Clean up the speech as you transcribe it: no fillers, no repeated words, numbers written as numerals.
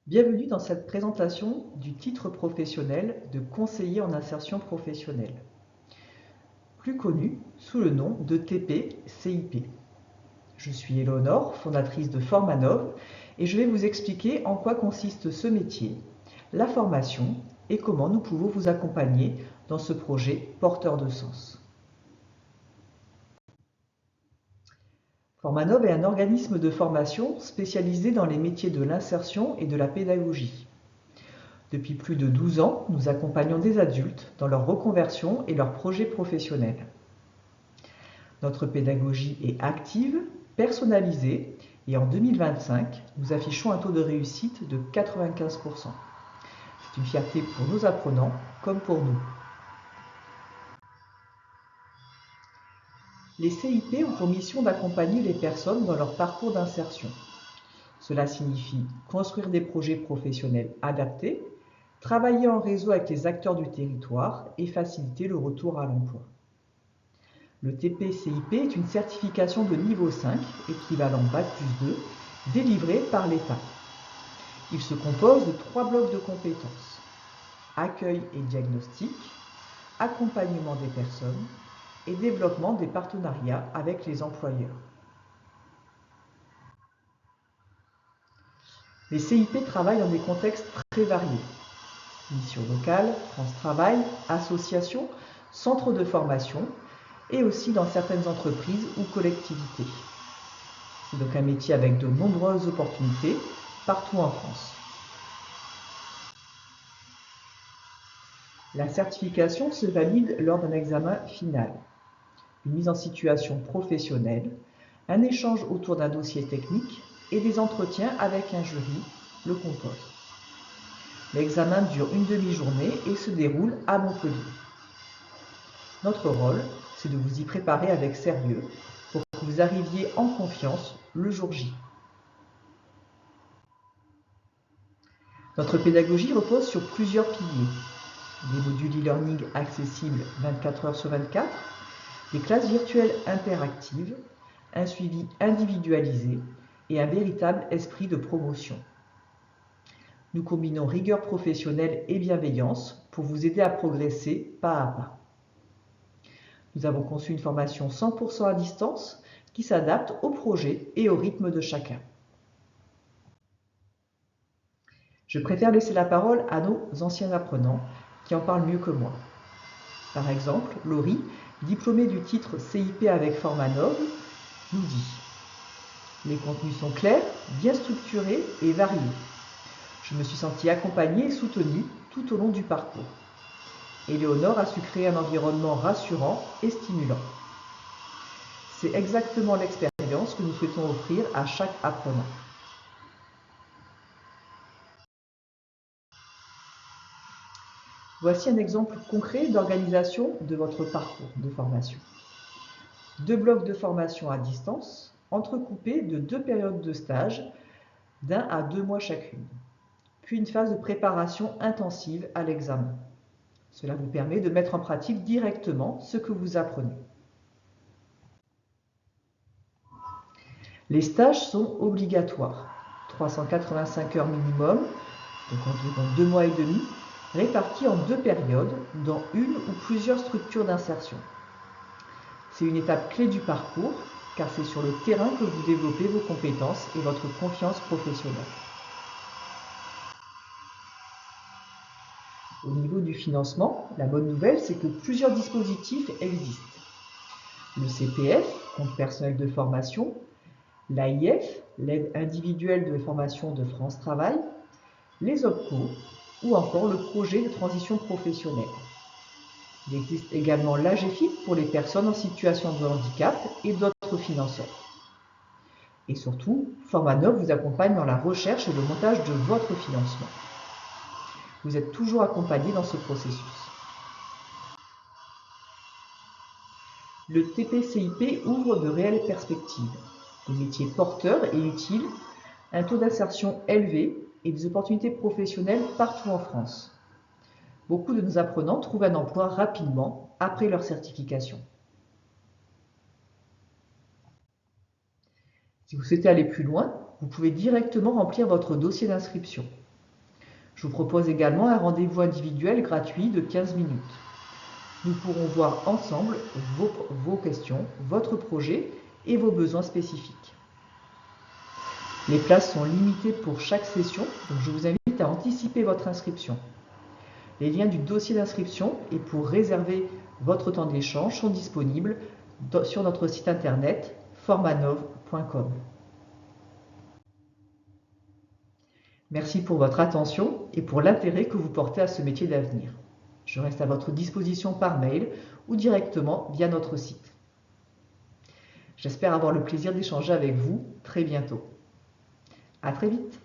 Bienvenue dans cette présentation du titre professionnel de conseiller en insertion professionnelle, plus connu sous le nom de TP-CIP. Je suis Éléonore, fondatrice de Formanov, et je vais vous expliquer en quoi consiste ce métier, la formation et comment nous pouvons vous accompagner dans ce projet porteur de sens. Formanov est un organisme de formation spécialisé dans les métiers de l'insertion et de la pédagogie. Depuis plus de 12 ans, nous accompagnons des adultes dans leur reconversion et leurs projets professionnels. Notre pédagogie est active, personnalisée et en 2025, nous affichons un taux de réussite de 95%. C'est une fierté pour nos apprenants comme pour nous. Les CIP ont pour mission d'accompagner les personnes dans leur parcours d'insertion. Cela signifie construire des projets professionnels adaptés, travailler en réseau avec les acteurs du territoire et faciliter le retour à l'emploi. Le TP-CIP est une certification de niveau 5, équivalent Bac+2, délivrée par l'État. Il se compose de 3 blocs de compétences: accueil et diagnostic, accompagnement des personnes et développement des partenariats avec les employeurs. Les CIP travaillent dans des contextes très variés: missions locales, France Travail, associations, centres de formation et aussi dans certaines entreprises ou collectivités. C'est donc un métier avec de nombreuses opportunités partout en France. La certification se valide lors d'un examen final, une mise en situation professionnelle, un échange autour d'un dossier technique et des entretiens avec un jury, le contrôle. L'examen dure une demi-journée et se déroule à Montpellier. Notre rôle, c'est de vous y préparer avec sérieux pour que vous arriviez en confiance le jour J. Notre pédagogie repose sur plusieurs piliers: des modules e-learning accessibles 24 heures sur 24, des classes virtuelles interactives, un suivi individualisé et un véritable esprit de promotion. Nous combinons rigueur professionnelle et bienveillance pour vous aider à progresser pas à pas. Nous avons conçu une formation 100% à distance qui s'adapte au projet et au rythme de chacun. Je préfère laisser la parole à nos anciens apprenants qui en parlent mieux que moi. Par exemple, Laurie, diplômée du titre CIP avec Formanov, nous dit: les contenus sont clairs, bien structurés et variés. Je me suis sentie accompagnée et soutenue tout au long du parcours. Éléonore a su créer un environnement rassurant et stimulant. C'est exactement l'expérience que nous souhaitons offrir à chaque apprenant. Voici un exemple concret d'organisation de votre parcours de formation. 2 blocs de formation à distance, entrecoupés de 2 périodes de stage d'1 à 2 mois chacune, puis une phase de préparation intensive à l'examen. Cela vous permet de mettre en pratique directement ce que vous apprenez. Les stages sont obligatoires, 385 heures minimum, donc environ 2 mois et demi, répartis en 2 périodes dans une ou plusieurs structures d'insertion. C'est une étape clé du parcours, car c'est sur le terrain que vous développez vos compétences et votre confiance professionnelle. Au niveau du financement, la bonne nouvelle, c'est que plusieurs dispositifs existent. Le CPF, compte personnel de formation, l'AIF, l'aide individuelle de formation de France Travail, les OPCO ou encore le projet de transition professionnelle. Il existe également l'AGEFIP pour les personnes en situation de handicap et d'autres financeurs. Et surtout, Formanov vous accompagne dans la recherche et le montage de votre financement. Vous êtes toujours accompagné dans ce processus. Le TP-CIP ouvre de réelles perspectives, des métiers porteurs et utiles, un taux d'insertion élevé et des opportunités professionnelles partout en France. Beaucoup de nos apprenants trouvent un emploi rapidement après leur certification. Si vous souhaitez aller plus loin, vous pouvez directement remplir votre dossier d'inscription. Je vous propose également un rendez-vous individuel gratuit de 15 minutes. Nous pourrons voir ensemble vos questions, votre projet et vos besoins spécifiques. Les places sont limitées pour chaque session, donc je vous invite à anticiper votre inscription. Les liens du dossier d'inscription et pour réserver votre temps d'échange sont disponibles sur notre site internet formanov.com. Merci pour votre attention et pour l'intérêt que vous portez à ce métier d'avenir. Je reste à votre disposition par mail ou directement via notre site. J'espère avoir le plaisir d'échanger avec vous très bientôt. À très vite.